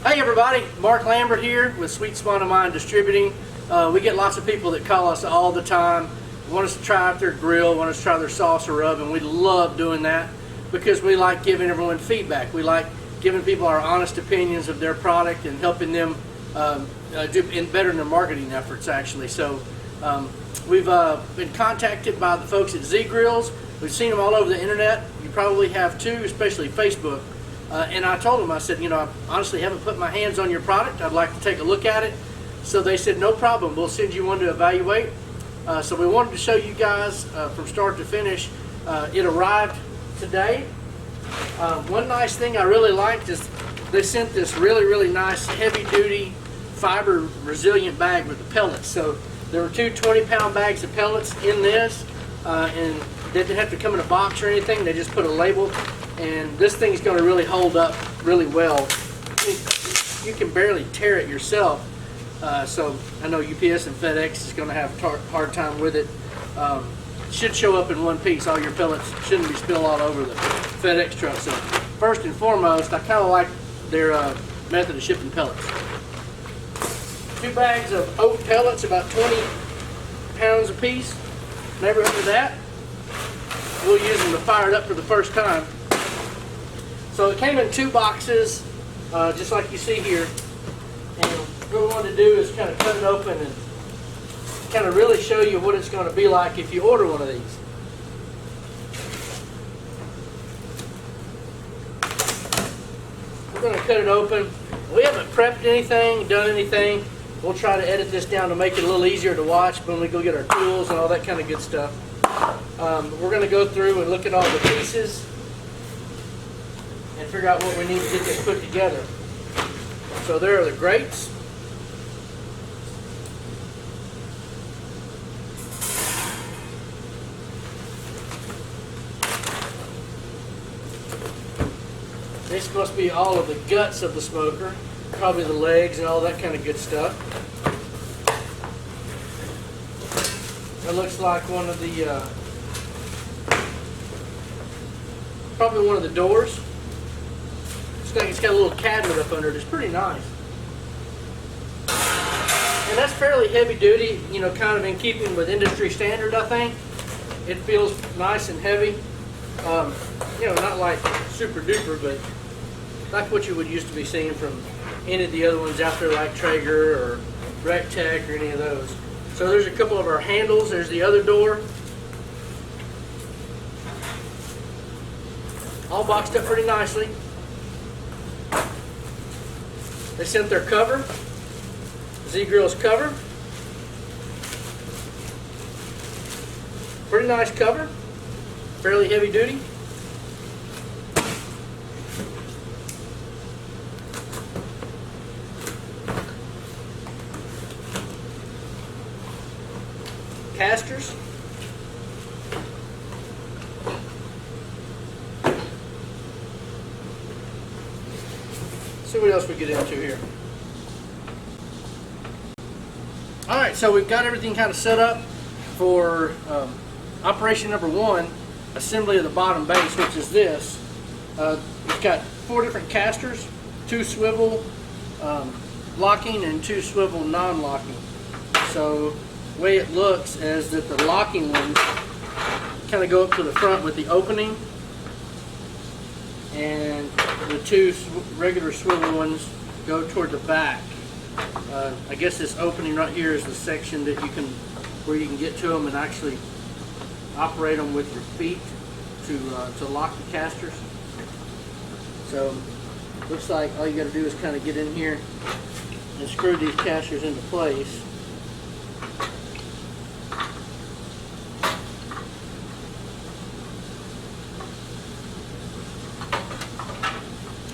Hey everybody, Mark Lambert here with Sweet Spot of Mine Distributing. We get lots of people that call us all the time, want us to try out their grill, want us to try their saucer rub, and we love doing that because we like giving everyone feedback. We like giving people our honest opinions of their product and helping them do better in their marketing efforts actually. So we've been contacted by the folks at Z Grills. We've seen them all over the internet. You probably have too, especially Facebook. And I told them, I said, you know, I honestly haven't put my hands on your product. I'd like to take a look at it. So they said, no problem. We'll send you one to evaluate. So we wanted to show you guys from start to finish. It arrived today. One nice thing I really liked is they sent this really nice heavy-duty fiber resilient bag with the pellets. So there were two 20-pound bags of pellets in this, and they didn't have to come in a box or anything. They just put a label. And this thing's going to really hold up really well. You can barely tear it yourself. So I know UPS and FedEx is going to have a hard time with it. Should show up in one piece. All your pellets shouldn't be spilled all over the FedEx truck. So first and foremost, I kind of like their method of shipping pellets. 2 bags of oat pellets, about 20 pounds a piece. Neighborhood of that. We'll use them to fire it up for the first time. So it came in 2 boxes, just like you see here. And what we wanted to do is kind of cut it open and kind of really show you what it's going to be like if you order one of these. We're going to cut it open. We haven't prepped anything, done anything. We'll try to edit this down to make it a little easier to watch when we go get our tools and all that kind of good stuff. We're going to go through and look at all the pieces and figure out what we need to get this put together. So there are the grates. This must be all of the guts of the smoker, probably the legs and all that kind of good stuff. It looks like one of the, probably one of the doors. It's got a little cabinet up under it. It's pretty nice. And that's fairly heavy duty, you know, kind of in keeping with industry standard, I think. It feels nice and heavy. You know, not like super duper, but like what you would used to be seeing from any of the other ones out there like Traeger or Rectech or any of those. So there's a couple of our handles. There's the other door. All boxed up pretty nicely. They sent their cover, Z Grills cover. Pretty nice cover, fairly heavy duty. Casters. See what else we get into here. Alright, so we've got everything kind of set up for operation number 1, assembly of the bottom base, which is this. It's got 4 different casters, 2 swivel locking and 2 swivel non-locking. So the way it looks is that the locking ones kind of go up to the front with the opening, and the 2 regular swivel ones go toward the back. I guess this opening right here is the section that where you can get to them and actually operate them with your feet to lock the casters. So looks like all you got to do is kind of get in here and screw these casters into place.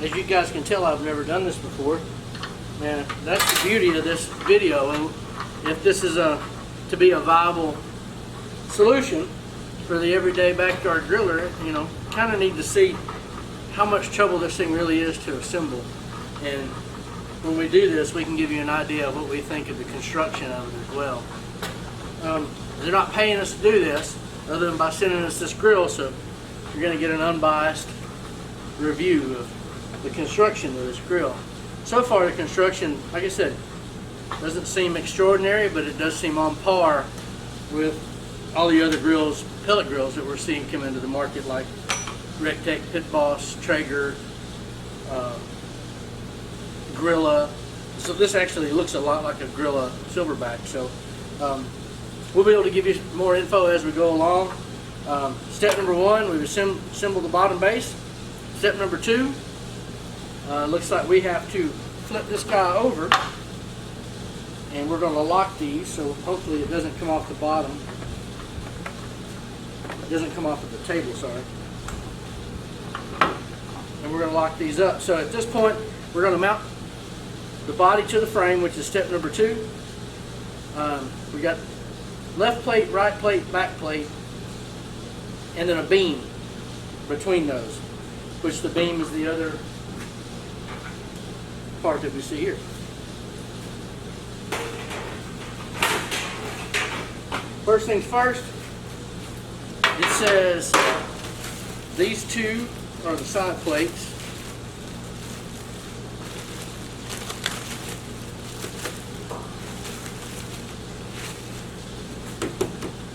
As you guys can tell, I've never done this before. And that's the beauty of this video. And if this is to be a viable solution for the everyday backyard griller, you know, kind of need to see how much trouble this thing really is to assemble. And when we do this, we can give you an idea of what we think of the construction of it as well. They're not paying us to do this other than by sending us this grill, so you're going to get an unbiased review of the construction of this grill. so far the construction, like I said, doesn't seem extraordinary, but it does seem on par with all the other grills, pellet grills that we're seeing come into the market, like Rectech, Pit Boss, Traeger, Grilla. So this actually looks a lot like a Grilla Silverback. So we'll be able to give you more info as we go along. Step number one, we've assembled the bottom base. Step number two, looks like we have to flip this guy over, and we're going to lock these, so hopefully it doesn't come off the bottom. It doesn't come off of the table, sorry. And we're going to lock these up. So at this point, we're going to mount the body to the frame, which is step number two. We got left plate, right plate, back plate, and then a beam between those, which the beam is the other part that we see here. First things first, it says these two are the side plates.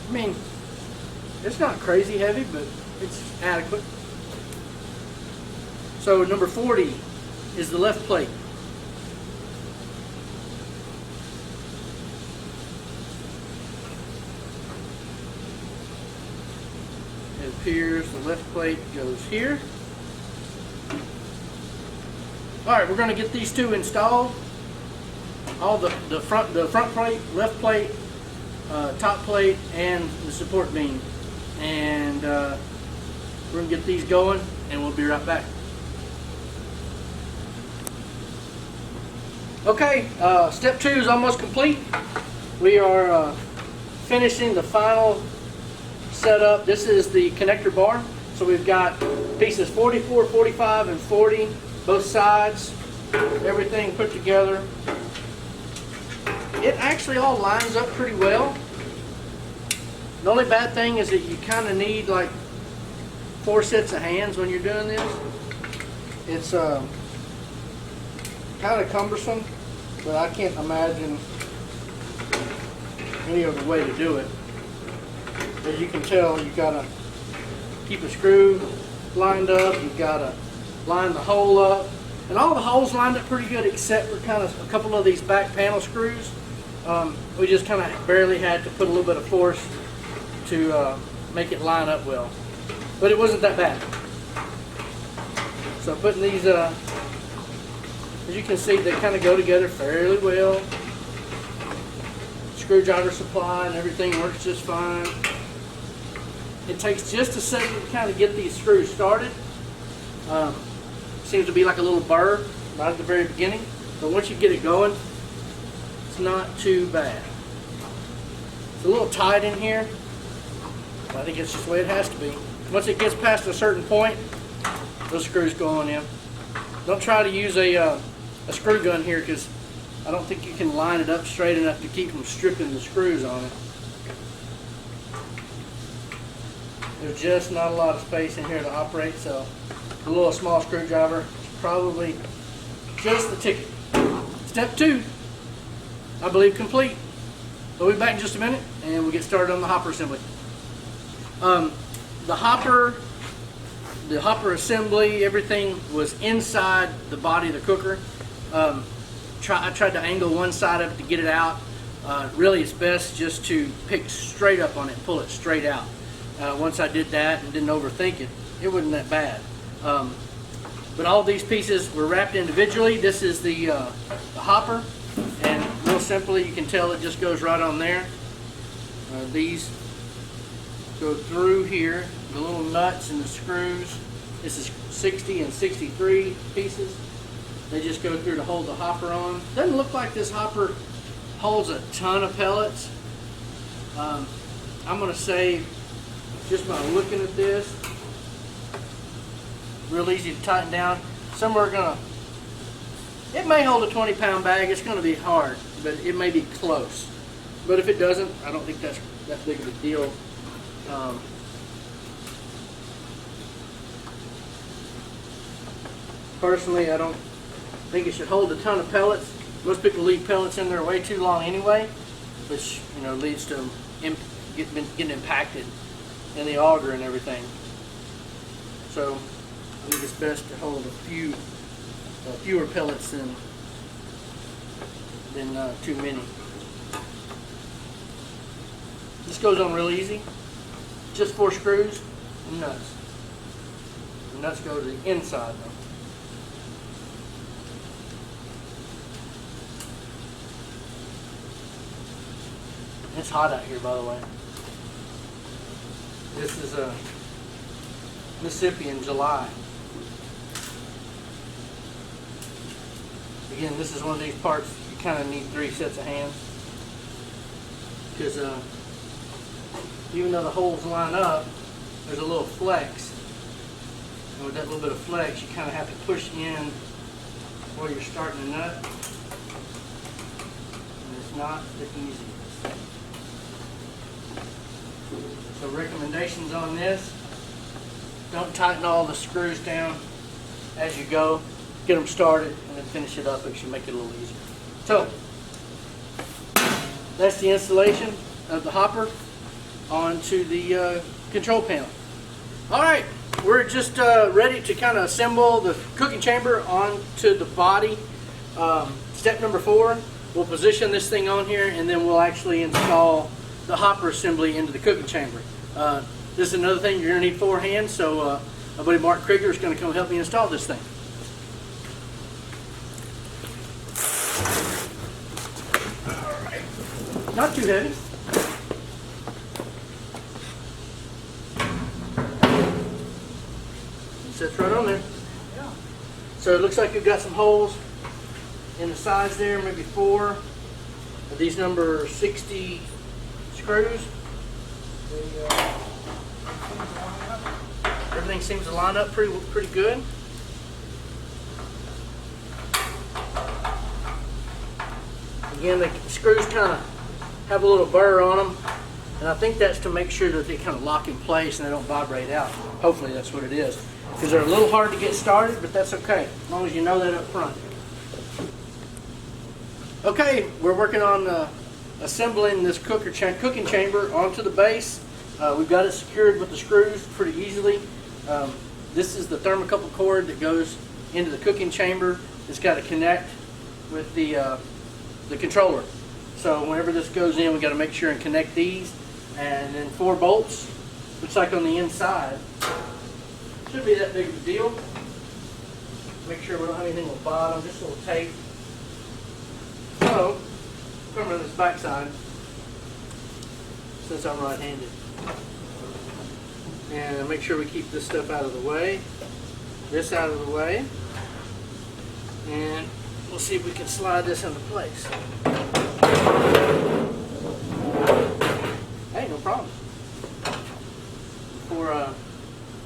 I mean, it's not crazy heavy, but it's adequate. So number 40 is the left plate. It appears the left plate goes here. Alright, we're going to get these two installed. All the front plate, left plate, top plate, and the support beam. And we're going to get these going, and we'll be right back. Okay, step two is almost complete. We are finishing the final setup. This is the connector bar. So we've got pieces 44, 45, and 40, both sides, everything put together. It actually all lines up pretty well. The only bad thing is that you kind of need like 4 sets of hands when you're doing this. It's kind of cumbersome, but I can't imagine any other way to do it. As you can tell, you've got to keep a screw lined up, you've got to line the hole up, and all the holes lined up pretty good except for kind of a couple of these back panel screws. We just kind of barely had to put a little bit of force to make it line up well, but it wasn't that bad. So putting these, as you can see, they kind of go together fairly well. Screwdriver supply and everything works just fine. It takes just a second to kind of get these screws started. Seems to be like a little burr right at the very beginning, but once you get it going, it's not too bad. It's a little tight in here, but I think it's just the way it has to be. Once it gets past a certain point, those screws go on in. Don't try to use a screw gun here, because I don't think you can line it up straight enough to keep from stripping the screws on it. There's just not a lot of space in here to operate, so a little small screwdriver is probably just the ticket. Step two, I believe, complete. We'll be back in just a minute and we'll get started on the hopper assembly. The hopper assembly, everything was inside the body of the cooker. I tried to angle one side of it to get it out. Really, it's best just to pick straight up on it and pull it straight out. Once I did that and didn't overthink it, it wasn't that bad. But all these pieces were wrapped individually. This is the hopper, and real simply, you can tell it just goes right on there. These go through here, the little nuts and the screws. This is 60 and 63 pieces. They just go through to hold the hopper on. Doesn't look like this hopper holds a ton of pellets. I'm going to say, just by looking at this, real easy to tighten down. It may hold a 20-pound bag. It's going to be hard, but it may be close. But if it doesn't, I don't think that's that big of a deal. Personally, I don't think it should hold a ton of pellets. Most people leave pellets in there way too long anyway, which leads to them getting impacted in the auger and everything. So I think it's best to hold fewer pellets than too many. This goes on real easy. Just 4 screws and nuts. The nuts go to the inside though. It's hot out here, by the way. This is Mississippi in July. Again, this is one of these parts you kind of need 3 sets of hands, because even though the holes line up, there's a little flex, and with that little bit of flex, you kind of have to push in where you're starting the nut, and it's not the easiest. So recommendations on this: don't tighten all the screws down as you go. Get them started and then finish it up. It should make it a little easier. So that's the installation of the hopper onto the control panel. All right, we're just ready to kind of assemble the cooking chamber onto the body. Step number 4, we'll position this thing on here, and then we'll actually install the hopper assembly into the cooking chamber. This is another thing, you're going to need 4 hands, so my buddy Mark Krieger is going to come help me install this thing. Not too heavy. It sits right on there. Yeah. So it looks like you've got some holes in the sides there, maybe 4 of these number 60 screws. Everything seems to line up pretty good. Again, the screws kind of have a little burr on them, and I think that's to make sure that they kind of lock in place and they don't vibrate out. Hopefully that's what it is, because they're a little hard to get started, but that's okay as long as you know that up front. Okay, we're working on assembling this cooking chamber onto the base. We've got it secured with the screws pretty easily. This is the thermocouple cord that goes into the cooking chamber. It's got to connect with the controller. So whenever this goes in, we got to make sure and connect these, and then 4 bolts. Looks like on the inside. Shouldn't be that big of a deal. Make sure we don't have anything on the bottom. Just a little tape. So come around this back side, since I'm right-handed, and make sure we keep this stuff out of the way. This out of the way, and we'll see if we can slide this into place. Hey, no problem. Before I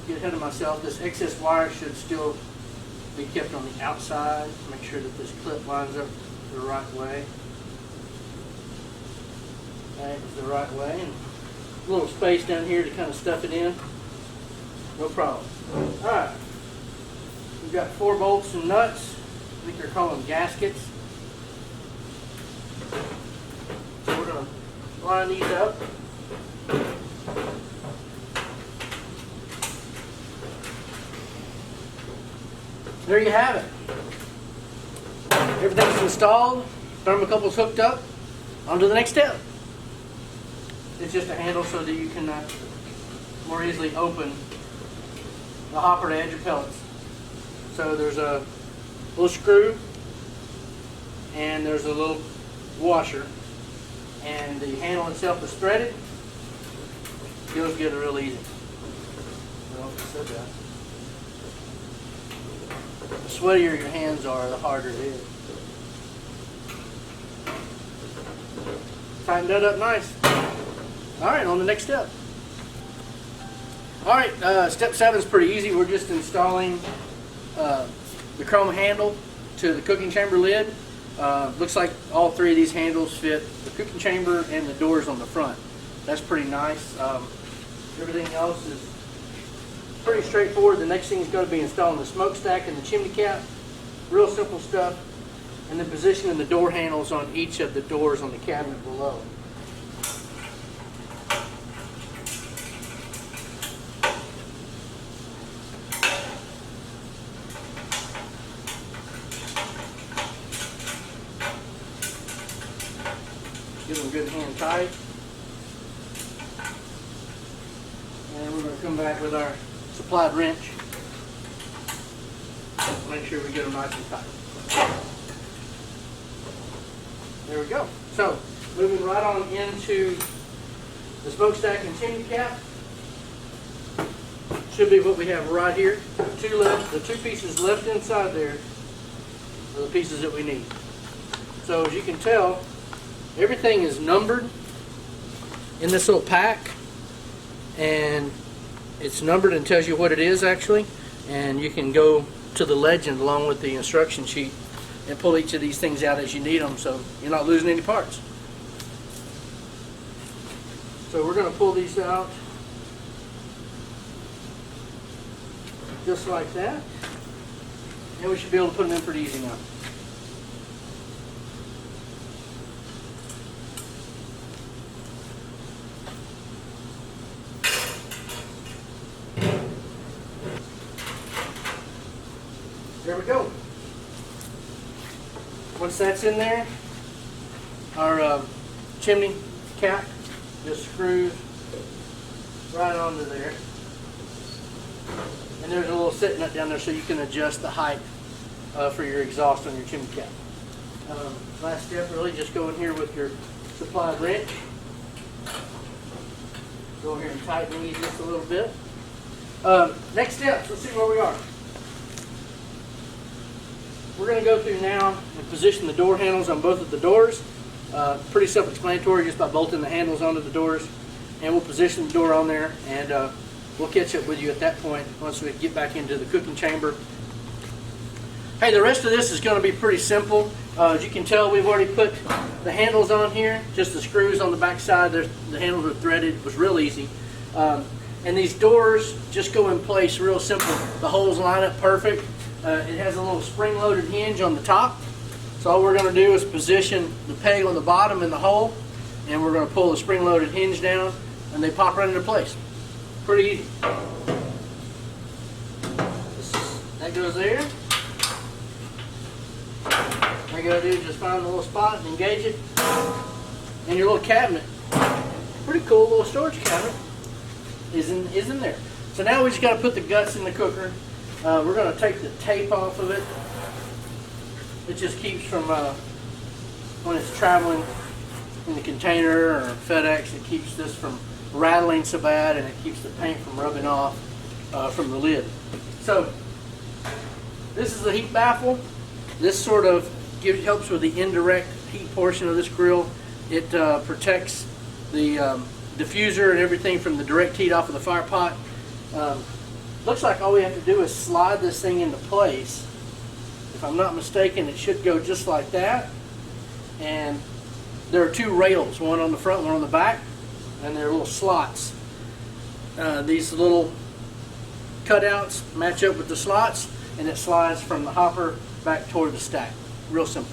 get ahead of myself, this excess wire should still be kept on the outside. Make sure that this clip lines up the right way. That is the right way. And a little space down here to kind of stuff it in. No problem. Alright. We've got 4 bolts and nuts. I think they're calling them gaskets. So we're going to line these up. There you have it. Everything's installed. Thermocouple's hooked up. On to the next step. It's just a handle so that you can more easily open the hopper to add your pellets. So there's a little screw and there's a little washer, and the handle itself is threaded. Goes together real easy. The sweatier your hands are, the harder it is. Tighten that up nice. Alright, on the next step. Alright, step 7 is pretty easy. We're just installing the chrome handle to the cooking chamber lid. Looks like all 3 of these handles fit the cooking chamber and the doors on the front. That's pretty nice. Everything else is pretty straightforward. The next thing is going to be installing the smokestack and the chimney cap. Real simple stuff. And then positioning the door handles on each of the doors on the cabinet below. Give them good hand tight. And we're going to come back with our supplied wrench. Make sure we get them nice and tight. There we go. So, moving right on into the smokestack and chimney cap. Should be what we have right here. The two pieces left inside there are the pieces that we need. So as you can tell, everything is numbered in this little pack, and it's numbered and tells you what it is actually, and you can go to the legend along with the instruction sheet and pull each of these things out as you need them, so you're not losing any parts. So we're going to pull these out just like that, and we should be able to put them in pretty easy now. There we go. Once that's in there, our chimney cap just screws right onto there. And there's a little set nut down there so you can adjust the height for your exhaust on your chimney cap. Last step, really just go in here with your supplied wrench. Go in here and tighten these just a little bit. Next steps, let's see where we are. We're going to go through now and position the door handles on both of the doors. Pretty self-explanatory, just by bolting the handles onto the doors. And we'll position the door on there, and we'll catch up with you at that point once we get back into the cooking chamber. Hey, the rest of this is going to be pretty simple. As you can tell, we've already put the handles on here, just the screws on the back side. The handles are threaded. It was real easy. And these doors just go in place real simple. The holes line up perfect. It has a little spring-loaded hinge on the top. So all we're going to do is position the peg on the bottom in the hole, and we're going to pull the spring-loaded hinge down, and they pop right into place. Pretty easy. That goes there. All you got to do is just find the little spot and engage it. And your little cabinet, pretty cool little storage cabinet, is in there. So now we just got to put the guts in the cooker. We're going to take the tape off of it. It just keeps from, when it's traveling in the container or FedEx, it keeps this from rattling so bad, and it keeps the paint from rubbing off from the lid. So this is the heat baffle. This sort of helps with the indirect heat portion of this grill. It protects the diffuser and everything from the direct heat off of the fire pot. Looks like all we have to do is slide this thing into place. If I'm not mistaken, it should go just like that. And there are two rails, one on the front, one on the back, and they're little slots. These little cutouts match up with the slots, and it slides from the hopper back toward the stack. Real simple.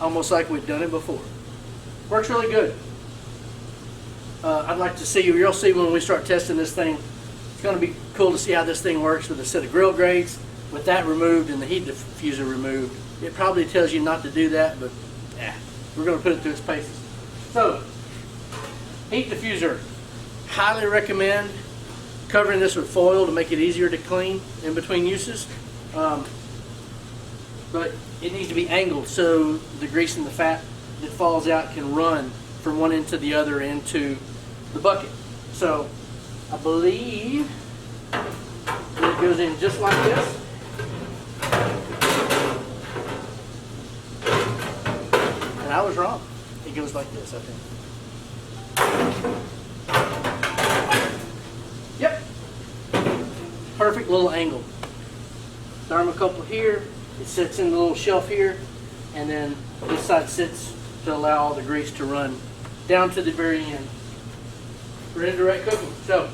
Almost like we've done it before. Works really good. I'd like to see, you'll see when we start testing this thing, it's going to be cool to see how this thing works with a set of grill grates, with that removed and the heat diffuser removed. It probably tells you not to do that, but we're going to put it through its paces. So, heat diffuser. Highly recommend covering this with foil to make it easier to clean in between uses. But it needs to be angled so the grease and the fat that falls out can run from one end to the other into the bucket. So I believe that it goes in just like this. And I was wrong. It goes like this, I think. Yep. Perfect little angle. Thermocouple here. It sits in the little shelf here, and then this side sits to allow all the grease to run down to the very end for indirect cooking. So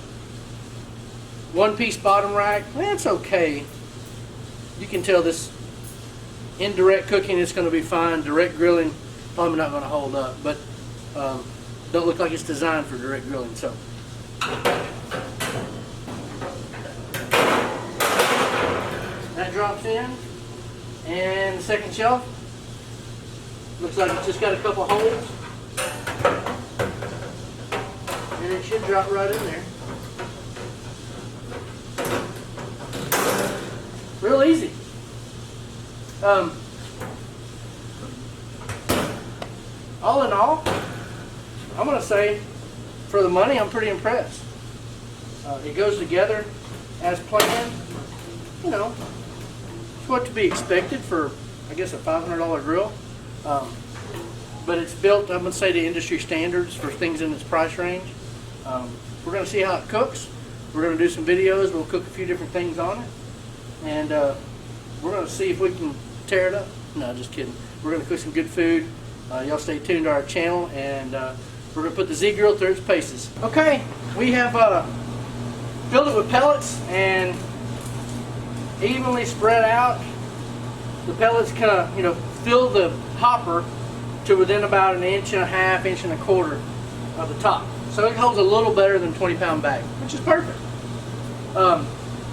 one-piece bottom rack. That's okay. You can tell this indirect cooking is going to be fine. Direct grilling probably not going to hold up, but don't look like it's designed for direct grilling. So that drops in, and the second shelf looks like it's just got a couple holes, and it should drop right in there. Real easy. All in all, I'm going to say for the money, I'm pretty impressed. It goes together as planned. You know, it's what to be expected for, I guess, a $500 grill. But it's built, I'm going to say, to industry standards for things in its price range. We're going to see how it cooks. We're going to do some videos. We'll cook a few different things on it. And we're going to see if we can tear it up. No, just kidding. We're going to cook some good food. Y'all stay tuned to our channel, and we're going to put the Z-Grill through its paces. Okay, we have filled it with pellets and evenly spread out. The pellets kind of, you know, fill the hopper to within about 1.5 inches, 1.25 inches of the top. So it holds a little better than 20-pound bag, which is perfect.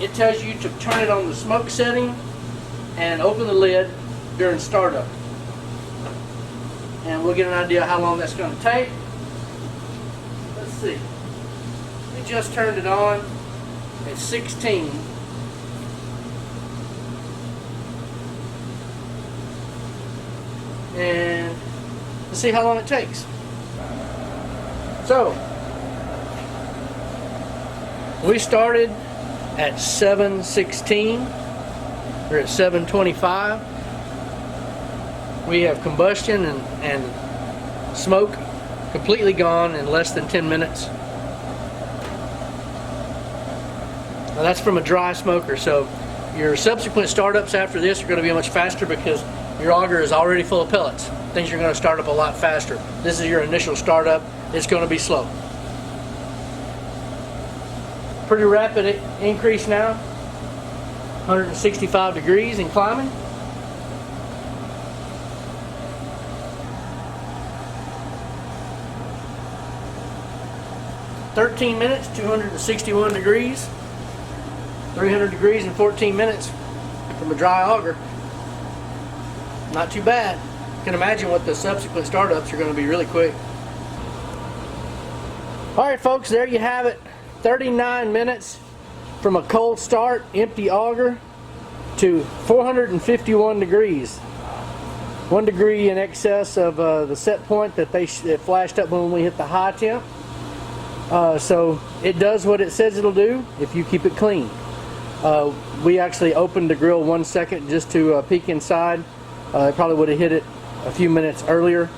It tells you to turn it on the smoke setting and open the lid during startup. And we'll get an idea how long that's going to take. Let's see. We just turned it on at 16. And let's see how long it takes. So, we started at 7:16. We're at 7:25. We have combustion and smoke completely gone in less than 10 minutes. Now that's from a dry smoker, so your subsequent startups after this are going to be much faster because your auger is already full of pellets. Things are going to start up a lot faster. This is your initial startup. It's going to be slow. Pretty rapid increase now. 165 degrees and climbing. "13 minutes, 261 degrees, 300 degrees in 14 minutes from a dry auger. Not too bad. You can imagine what the subsequent startups are going to be really quick. Alright folks, there you have it. 39 minutes from a cold start, empty auger, to 451 degrees. 1 degree in excess of the set point that it flashed up when we hit the high temp. So it does what it says it'll do if you keep it clean. We actually opened the grill 1 second just to peek inside. It probably would have hit it a few minutes earlier,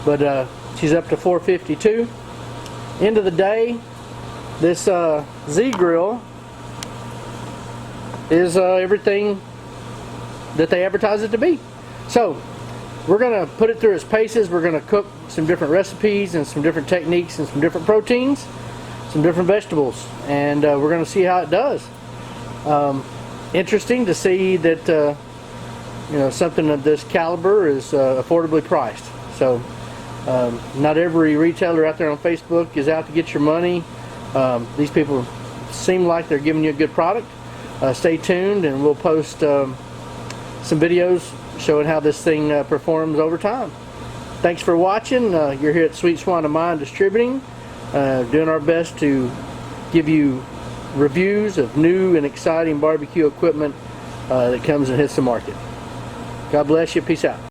but she's up to 452. End of the day, this Z-Grill is everything that they advertise it to be. So we're going to put it through its paces. We're going to cook some different recipes and some different techniques and some different proteins, some different vegetables, and we're going to see how it does. Interesting to see that you know, something of this caliber is affordably priced. So not every retailer out there on Facebook is out to get your money. These people seem like they're giving you a good product. Stay tuned, and we'll post some videos showing how this thing performs over time. Thanks for watching. You're here at Sweet Swan of Mine Distributing, doing our best to give you reviews of new and exciting barbecue equipment that comes and hits the market. God bless you. Peace out.